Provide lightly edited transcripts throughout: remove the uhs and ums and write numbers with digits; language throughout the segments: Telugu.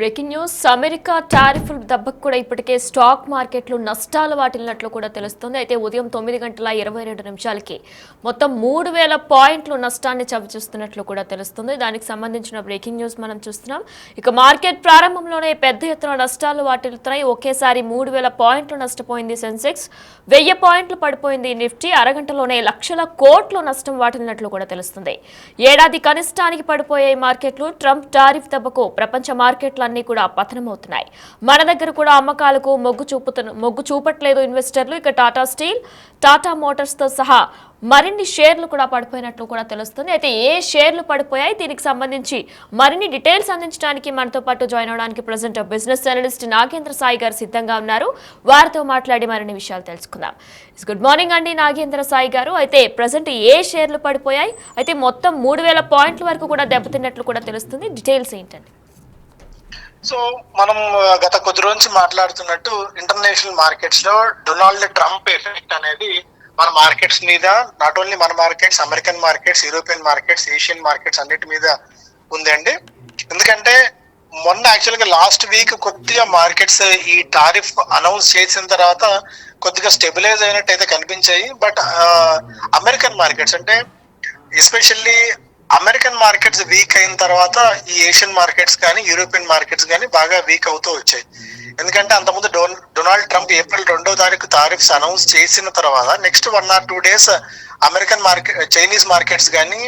Breaking news. అమెరికా టారిఫ్ల దెబ్బకు కూడా ఇప్పటికే స్టాక్ మార్కెట్లు నష్టాలు వాటిల్లినట్లు కూడా తెలుస్తుంది. అయితే ఉదయం 9:22 మొత్తం 3,000 పాయింట్లు నష్టాన్ని చవిచూస్తున్నట్లు కూడా తెలుస్తుంది. దానికి సంబంధించిన బ్రేకింగ్ న్యూస్ మనం చూస్తున్నాం. ఇక మార్కెట్ ప్రారంభంలోనే పెద్ద ఎత్తున నష్టాలు వాటిల్లుతున్నాయి. ఒకేసారి 3,000 పాయింట్లు నష్టపోయింది సెన్సెక్స్, 1,000 పాయింట్లు పడిపోయింది నిఫ్టీ. అరగంటలోనే లక్షల కోట్లు నష్టం వాటిల్లినట్లు కూడా తెలుస్తుంది. ఏడాది కనిష్టానికి పడిపోయే మార్కెట్లు ట్రంప్ టారిఫ్ దెబ్బకు ప్రపంచ మార్కెట్లన్నీ కూడా పతనమవుతున్నాయి. మన దగ్గర కూడా అమ్మకాలకు మొగ్గు చూపట్లేదు ఇన్వెస్టర్లు. ఇక టాటా స్టీల్, టాటా మోటార్స్ తో సహా మరిన్ని షేర్లు కూడా పడిపోయినట్లు కూడా తెలుస్తుంది. అయితే ఏ షేర్లు పడిపోయాయి, దీనికి సంబంధించి మరిన్ని డీటెయిల్స్ అందించడానికి మనతో పాటు జాయిన్ అవడానికి present business analyst Nagendra Sai గారు సిద్ధంగా ఉన్నారు. వారితో మాట్లాడి మరిన్ని విషయాలు తెలుసుకుందాం. గుడ్ మార్నింగ్ అండి నాగేంద్ర సాయి గారు. అయితే ప్రెజెంట్ ఏ షేర్లు పడిపోయాయి, అయితే మొత్తం 3,000 పాయింట్ల వరకు కూడా దెబ్బతిన్నట్లు కూడా తెలుస్తుంది. డీటెయిల్స్ ఏంటండి? సో మనం గత కొద్ది రోజు మాట్లాడుతున్నట్టు ఇంటర్నేషనల్ మార్కెట్స్ లో డొనాల్డ్ ట్రంప్ ఎఫెక్ట్ అనేది మన మార్కెట్స్ మీద, నాట్ ఓన్లీ మన markets, American markets, European markets, Asian markets అన్నిటి మీద ఉందండి. ఎందుకంటే మొన్న యాక్చువల్ గా లాస్ట్ వీక్ కొద్దిగా మార్కెట్స్ ఈ టారిఫ్ అనౌన్స్ చేసిన తర్వాత కొద్దిగా స్టెబిలైజ్ అయినట్టు అయితే కనిపించాయి. బట్ అమెరికన్ మార్కెట్స్ అంటే ఎస్పెషల్లీ అమెరికన్ మార్కెట్స్ వీక్ అయిన తర్వాత ఈ ఏషియన్ మార్కెట్స్ కానీ యూరోపియన్ మార్కెట్స్ కానీ బాగా వీక్ అవుతూ వచ్చాయి. ఎందుకంటే అంతకుముందు డొనాల్డ్ ట్రంప్ ఏప్రిల్ 2వ టారిఫ్స్ అనౌన్స్ చేసిన తర్వాత next 1 or 2 days American market, Chinese markets కానీ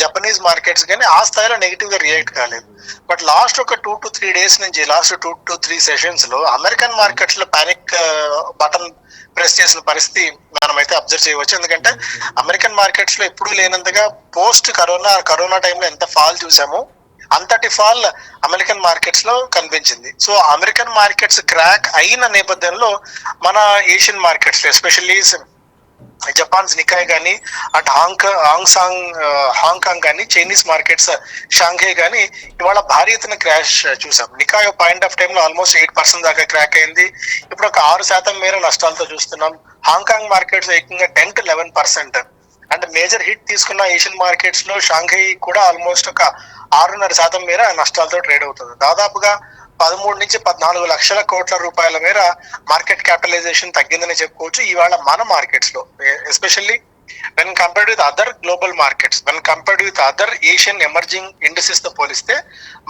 జపనీస్ మార్కెట్స్ కానీ ఆ స్థాయిలో నెగిటివ్ గా రియాక్ట్ కాలేదు. బట్ లాస్ట్ ఒక 2 to 3 days నుంచి, లాస్ట్ 2 to 3 సెషన్స్ లో అమెరికన్ మార్కెట్స్ లో పానిక్ బటన్ ప్రెస్ చేసిన పరిస్థితి మనమైతే అబ్జర్వ్ చేయవచ్చు. ఎందుకంటే అమెరికన్ మార్కెట్స్ లో ఎప్పుడూ లేనంతగా పోస్ట్ కరోనా టైంలో ఎంత ఫాల్ చూసామో అంతటి ఫాల్ అమెరికన్ మార్కెట్స్ లో కనిపించింది. సో అమెరికన్ మార్కెట్స్ క్రాక్ అయిన నేపథ్యంలో మన Asian markets especially Japan's Nikkei కానీ, అటు హాంకాంగ్ కానీ, చైనీస్ మార్కెట్స్ షాంఘై కానీ ఇవాళ భారీ ఎత్తున క్రాష్ చూసాం. నికాయ్ పాయింట్ ఆఫ్ టైమ్ లో ఆల్మోస్ట్ 8% దాకా క్రాక్ అయింది. ఇప్పుడు ఒక 6% మేర నష్టాలతో చూస్తున్నాం. హాంకాంగ్ మార్కెట్స్ ఏకంగా 10 to 11%. అండ్ మేజర్ హిట్ తీసుకున్న ఏషియన్ మార్కెట్స్ లో షాంఘై కూడా ఆల్మోస్ట్ ఒక 6.5% మేర నష్టాలతో ట్రేడ్ అవుతుంది. దాదాపుగా 13 నుంచి 14 లక్షల కోట్ల రూపాయల మేర మార్కెట్ క్యాపిటలైజేషన్ తగ్గిందని చెప్పుకోవచ్చు ఇవాళ మన మార్కెట్స్ లో. Especially when compared with other global markets, when compared with other Asian emerging industries తో పోలిస్తే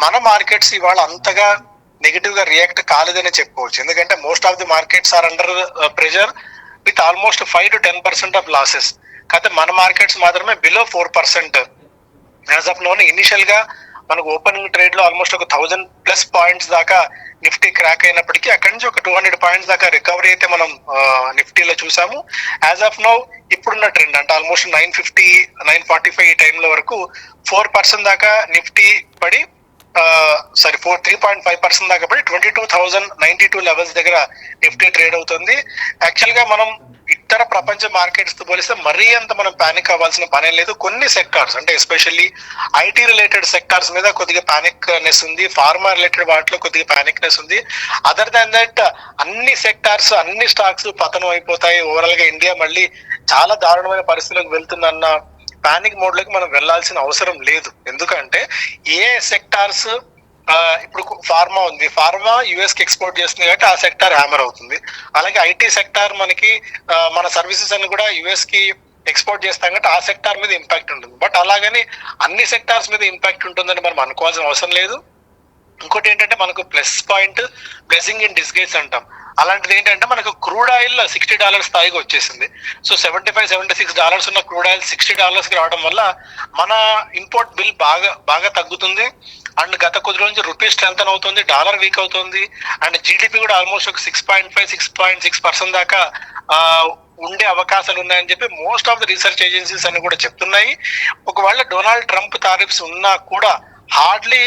మన మార్కెట్స్ ఇవాళ అంతగా నెగిటివ్ గా రియాక్ట్ కాలేదని చెప్పుకోవచ్చు. ఎందుకంటే most of the markets are under pressure with almost 5 to 10% of losses. కాకపోతే మన మార్కెట్స్ మాత్రమే below 4%. As of now initial గా మనకు ఓపెనింగ్ ట్రేడ్ లో ఆల్మోస్ట్ ఒక 1,000+ పాయింట్స్ దాకా నిఫ్టీ క్రాక్ అయినప్పటికీ అక్కడి నుంచి ఒక 200 పాయింట్స్ దాకా రికవరీ అయితే మనం నిఫ్టీలో చూసాము. యాజ్ ఆఫ్ నౌ ఇప్పుడున్న ట్రెండ్ అంటే ఆల్మోస్ట్ 950, 945 ఈ టైంలో వరకు 4% దాకా నిఫ్టీ పడి 3.5% దాకా పడి 22,092 లెవెల్స్ దగ్గర నిఫ్టీ ట్రేడ్ అవుతుంది. యాక్చువల్ గా మనం ఇతర ప్రపంచ మార్కెట్స్ తో పోలిస్తే మరీ అంత మనం పానిక్ అవ్వాల్సిన పనే లేదు. కొన్ని సెక్టార్స్ అంటే ఎస్పెషల్లీ ఐటీ రిలేటెడ్ సెక్టార్స్ మీద కొద్దిగా పానిక్నెస్ ఉంది, ఫార్మా రిలేటెడ్ వాటిలో కొద్దిగా పానిక్నెస్ ఉంది. అదర్ దాన్ దట్ అన్ని సెక్టార్స్, అన్ని స్టాక్స్ పతనం అయిపోతాయి, ఓవరాల్ గా ఇండియా మళ్ళీ చాలా దారుణమైన పరిస్థితులకు వెళ్తుందన్న పానిక్ మోడ్ లోకి మనం వెళ్లాల్సిన అవసరం లేదు. ఎందుకంటే ఏ సెక్టార్స్ ఇప్పుడు ఫార్మా ఉంది, ఫార్మా యుఎస్ కి ఎక్స్పోర్ట్ చేస్తుంది కాబట్టి ఆ సెక్టార్ హ్యామర్ అవుతుంది. అలాగే ఐటీ సెక్టార్ మనకి మన సర్వీసెస్ అన్ని కూడా యుఎస్ కి ఎక్స్పోర్ట్ చేస్తాం కాబట్టి ఆ సెక్టార్ మీద ఇంపాక్ట్ ఉంటుంది. బట్ అలాగని అన్ని సెక్టార్స్ మీద ఇంపాక్ట్ ఉంటుందని మనం అనుకోవాల్సిన అవసరం లేదు. ఇంకోటి ఏంటంటే మనకు plus point, blessing in disguise అంటాం. అలాంటిది ఏంటంటే మనకు క్రూడ్ ఆయిల్ $60 స్థాయికి వచ్చేసింది. సో $75-76 ఉన్న క్రూడ్ ఆయిల్ $60 కి రావడం వల్ల మన ఇంపోర్ట్ బిల్ బాగా తగ్గుతుంది. అండ్ గత కొద్ది రోజు రూపీ స్ట్రెంథన్ అవుతుంది, డాలర్ వీక్ అవుతుంది. అండ్ జీడిపి కూడా ఆల్మోస్ట్ ఒక 6.5-6.6% దాకా ఉండే అవకాశాలు ఉన్నాయని చెప్పి most of the research agencies అన్ని కూడా చెప్తున్నాయి. ఒకవేళ డొనాల్డ్ ట్రంప్ టారిఫ్స్ ఉన్నా కూడా హార్డ్లీ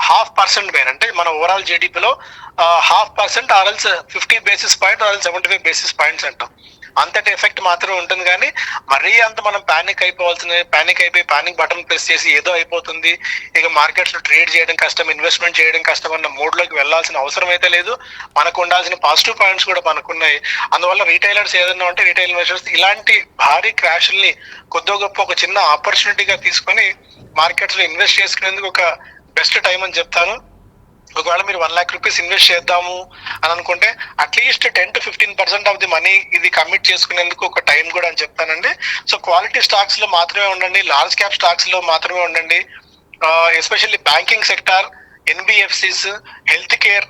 0.5% మేర అంటే మన ఓవరాల్ జీడిపిలో 0.5% ఆర్ఎల్స్ 50 basis points ఆర్ఎల్ 75 basis points అంటాం. అంతటి ఎఫెక్ట్ మాత్రమే ఉంటుంది. కానీ మరీ అంత మనం పానిక్ అయిపోయి పానిక్ బటన్ ప్రెస్ చేసి ఏదో అయిపోతుంది, ఇక మార్కెట్స్ లో ట్రేడ్ చేయడం కష్టం, ఇన్వెస్ట్మెంట్ చేయడం కష్టం అన్న మోడ్ లోకి వెళ్లాల్సిన అవసరం అయితే లేదు. మనకు ఉండాల్సిన పాజిటివ్ పాయింట్స్ కూడా మనకున్నాయి. అందువల్ల రీటైలర్స్ ఏదన్నా ఉంటే రీటైల్ ఇన్వెస్టర్స్ ఇలాంటి భారీ క్రాష్ల్ని కొద్దో గొప్ప ఒక చిన్న ఆపర్చునిటీగా తీసుకొని మార్కెట్స్ లో ఇన్వెస్ట్ చేసుకునేందుకు ఒక బెస్ట్ టైం అని చెప్తాను. ఒకవేళ మీరు 1 lakh రూపీస్ ఇన్వెస్ట్ చేద్దాము అని అనుకుంటే at least 10 to 15% of the money ఇది కమిట్ చేసుకునేందుకు ఒక టైం కూడా అని చెప్తానండి. సో క్వాలిటీ స్టాక్స్ లో మాత్రమే ఉండండి, లార్జ్ క్యాప్ స్టాక్స్ లో మాత్రమే ఉండండి. Especially banking sector, NBFCs, health care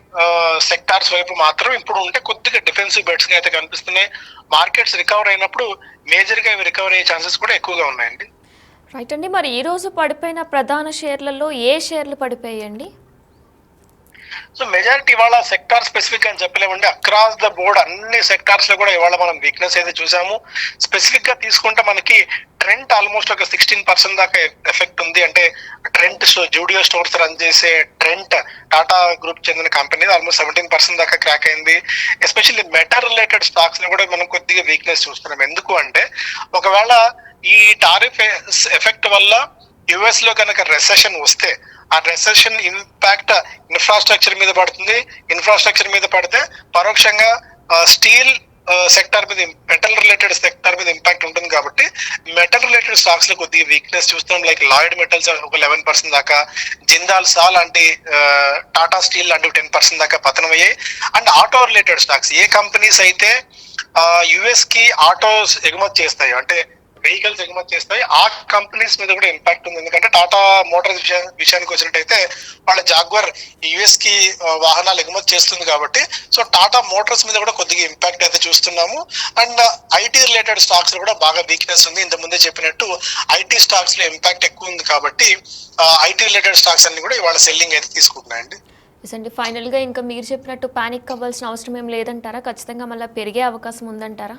sectors వైపు మాత్రం ఇప్పుడు ఉంటే కొద్దిగా డిఫెన్సివ్ బెట్స్ గా అయితే కనిపిస్తున్నాయి. మార్కెట్స్ రికవర్ అయినప్పుడు మేజర్ గా ఇవి రికవర్ అయ్యే ఛాన్సెస్ కూడా ఎక్కువగా ఉన్నాయండి. రైట్ అండి, మరి ఈ రోజు పడిపోయిన ప్రధాన షేర్లలో ఏ షేర్లు పడిపోయాయండి? సో మెజారిటీ ఇవాళ సెక్టార్ స్పెసిఫిక్ అని చెప్పలేమండి, అక్రాస్ ద బోర్డ్ అన్ని సెక్టార్స్ లో కూడా ఇవాళ మనం వీక్నెస్ అయితే చూసాము. స్పెసిఫిక్ గా తీసుకుంటే మనకి ట్రెంట్ ఆల్మోస్ట్ ఒక 16% దాకా ఎఫెక్ట్ ఉంది. అంటే ట్రెంట్ జూడియో స్టోర్స్ రన్ చేసే ట్రెంట్ టాటా గ్రూప్ చెందిన కంపెనీ ఆల్మోస్ట్ 17% దాకా క్రాక్ అయింది. ఎస్పెషల్లీ మెటల్ రిలేటెడ్ స్టాక్స్ ని కూడా మనం కొద్దిగా వీక్నెస్ చూస్తున్నాం. ఎందుకు అంటే ఒకవేళ ఈ టారిఫ్ ఎఫెక్ట్ వల్ల యుఎస్ లో కనుక రెసెషన్ వస్తే ఆ రెసెషన్ ఇంపాక్ట్ ఇన్ఫ్రాస్ట్రక్చర్ మీద పడుతుంది. ఇన్ఫ్రాస్ట్రక్చర్ మీద పడితే పరోక్షంగా స్టీల్ సెక్టార్ మీద, మెటల్ రిలేటెడ్ సెక్టార్ మీద ఇంపాక్ట్ ఉంటుంది. కాబట్టి మెటల్ రిలేటెడ్ స్టాక్స్ లో కొద్దిగా వీక్నెస్ చూస్తాం. లైక్ లాయిడ్ మెటల్స్ ఒక 11% దాకా, జిందాల్ సా లాంటి, టాటా స్టీల్ లాంటివి 10% దాకా పతనం అయ్యాయి. And auto related stocks, A companies అయితే యుఎస్ కి ఆటోస్ ఎగుమతి చేస్తాయి, అంటే వెహికల్స్ ఎగుమతి చేస్తాయి, ఆ కంపెనీస్ మీద కూడా ఇంపాక్ట్ ఉంది. ఎందుకంటే టాటా మోటార్స్ విషయానికి వచ్చినట్టయితే వాళ్ళ జాగ్వర్ యుఎస్ కి వాహనాలు ఎగుమతి చేస్తుంది కాబట్టి సో టాటా మోటార్స్ మీద కూడా కొద్దిగా ఇంపాక్ట్ అయితే చూస్తున్నాము. అండ్ ఐటీ రిలేటెడ్ స్టాక్స్ లో కూడా బాగా వీక్నెస్ ఉంది. ఇంత ముందే చెప్పినట్టు ఐటీ స్టాక్స్ లో ఇంపాక్ట్ ఎక్కువ ఉంది కాబట్టి ఐటీ రిలేటెడ్ స్టాక్స్ అన్ని కూడా ఇవాళ సెల్లింగ్ అయితే తీసుకుంటున్నాయండి. అండి, ఫైనల్ గా ఇంకా మీరు చెప్పినట్టు పానిక్ అవ్వాల్సిన అవసరం ఏం లేదంటారా? ఖచ్చితంగా మళ్ళీ పెరిగే అవకాశం ఉందంటారా?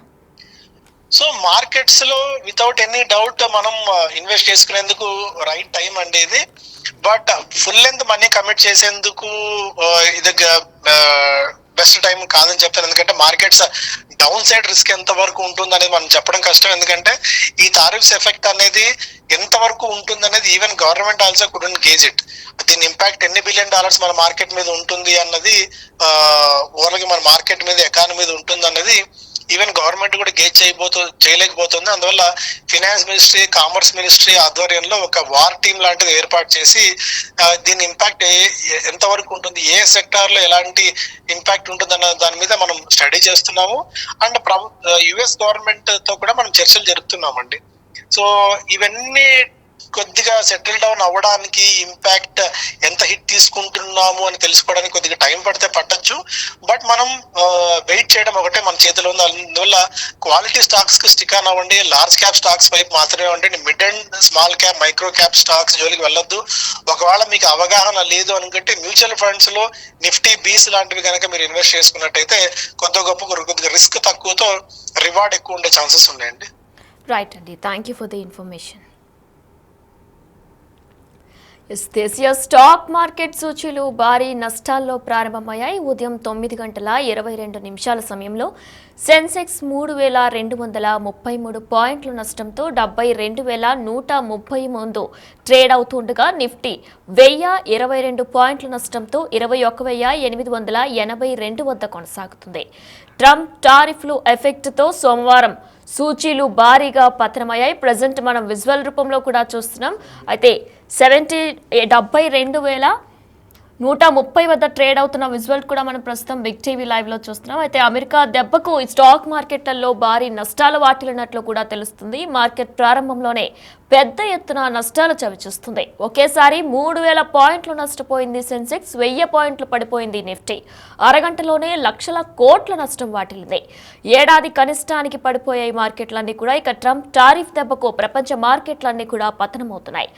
సో మార్కెట్స్ లో వితౌట్ ఎనీ డౌట్ మనం ఇన్వెస్ట్ చేసుకునేందుకు రైట్ టైం అండి ఇది. But full length money commit చేసేందుకు ఇది బెస్ట్ టైం కాదని చెప్తాను. ఎందుకంటే మార్కెట్స్ డౌన్ సైడ్ రిస్క్ ఎంత వరకు ఉంటుంది అనేది మనం చెప్పడం కష్టం. ఎందుకంటే ఈ టారిఫ్స్ ఎఫెక్ట్ అనేది ఎంత వరకు ఉంటుంది అనేది even government also couldn't gauge it. దీని ఇంపాక్ట్ ఎన్ని $1 billion మన మార్కెట్ మీద ఉంటుంది అన్నది, ఓవరాల్ గా మన మార్కెట్ మీద, ఎకానమీ మీద ఉంటుంది అన్నది ఈవెన్ గవర్నమెంట్ కూడా గేజ్ చేయలేకపోతుంది. అందువల్ల ఫినాన్స్ మినిస్ట్రీ, కామర్స్ మినిస్ట్రీ ఆధ్వర్యంలో ఒక వార్ టీమ్ లాంటిది ఏర్పాటు చేసి దీని ఇంపాక్ట్ ఎంత వరకు ఉంటుంది, ఏ సెక్టార్ లో ఎలాంటి ఇంపాక్ట్ ఉంటుంది అన్న దాని మీద మనం స్టడీ చేస్తున్నాము. అండ్ యుఎస్ గవర్నమెంట్ తో కూడా మనం చర్చలు జరుపుతున్నామండి. సో ఇవన్నీ కొద్దిగా సెటిల్ డౌన్ అవ్వడానికి, ఇంపాక్ట్ ఎంత హిట్ తీసుకుంటున్నాము అని తెలుసుకోవడానికి కొద్దిగా టైం పడితే పట్టొచ్చు. బట్ మనం వెయిట్ చేయడం ఒకటే మన చేతిలో ఉంది. అందువల్ల క్వాలిటీ స్టాక్స్ కి స్టిక్ ఆన్ అవ్వండి, లార్జ్ క్యాప్ స్టాక్స్ వైపు మాత్రమే ఉండండి. Mid and small cap, micro cap stocks జోలికి వెళ్ళొద్దు. ఒకవేళ మీకు అవగాహన లేదు అనుకుంటే మ్యూచువల్ ఫండ్స్ లో నిఫ్టీ బీస్ లాంటివి కనుక మీరు ఇన్వెస్ట్ చేసుకున్నట్టయితే కొద్దిగా రిస్క్ తక్కువతో రివార్డ్ ఎక్కువ ఉండే ఛాన్సెస్ ఉన్నాయండి. రైట్ అండి, thank you for the information. దేశీయ స్టాక్ మార్కెట్ సూచీలు భారీ నష్టాల్లో ప్రారంభమయ్యాయి. ఉదయం 9:22 సమయంలో సెన్సెక్స్ 3,233 పాయింట్ల నష్టంతో 72,130 ముందు ట్రేడ్ అవుతుండగా నిఫ్టీ 1,022 పాయింట్ల నష్టంతో 21,882 వద్ద కొనసాగుతుంది. ట్రంప్ టారిఫ్లు ఎఫెక్ట్తో సోమవారం సూచీలు భారీగా పతనమయ్యాయి. ప్రజెంట్ మనం విజువల్ రూపంలో కూడా చూస్తున్నాం. అయితే 72,130 వద్ద ట్రేడ్ అవుతున్న విజువల్ కూడా మనం ప్రస్తుతం బిగ్ టీవీ లైవ్ లో చూస్తున్నాం. అయితే అమెరికా దెబ్బకు ఈ స్టాక్ మార్కెట్లలో భారీ నష్టాలు వాటిల్లినట్లు కూడా తెలుస్తుంది. మార్కెట్ ప్రారంభంలోనే పెద్ద ఎత్తున నష్టాలు చవిచూస్తుంది. ఒకేసారి 3,000 పాయింట్లు నష్టపోయింది సెన్సెక్స్, 1,000 పాయింట్లు పడిపోయింది నిఫ్టీ. అరగంటలోనే లక్షల కోట్ల నష్టం వాటిల్లింది. ఏడాది కనిష్టానికి పడిపోయాయి మార్కెట్లన్నీ కూడా. ఇక ట్రంప్ టారిఫ్ దెబ్బకు ప్రపంచ మార్కెట్లన్నీ కూడా పతనమవుతున్నాయి.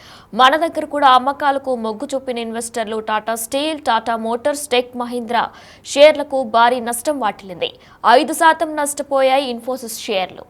మన దగ్గర కూడా అమ్మకాలకు మొగ్గు చూపిన ఇన్వెస్టర్లు Tata Steel, Tata Motors, Tech Mahindra షేర్లకు భారీ నష్టం వాటిల్లింది. 5% నష్టపోయాయి ఇన్ఫోసిస్ షేర్లు.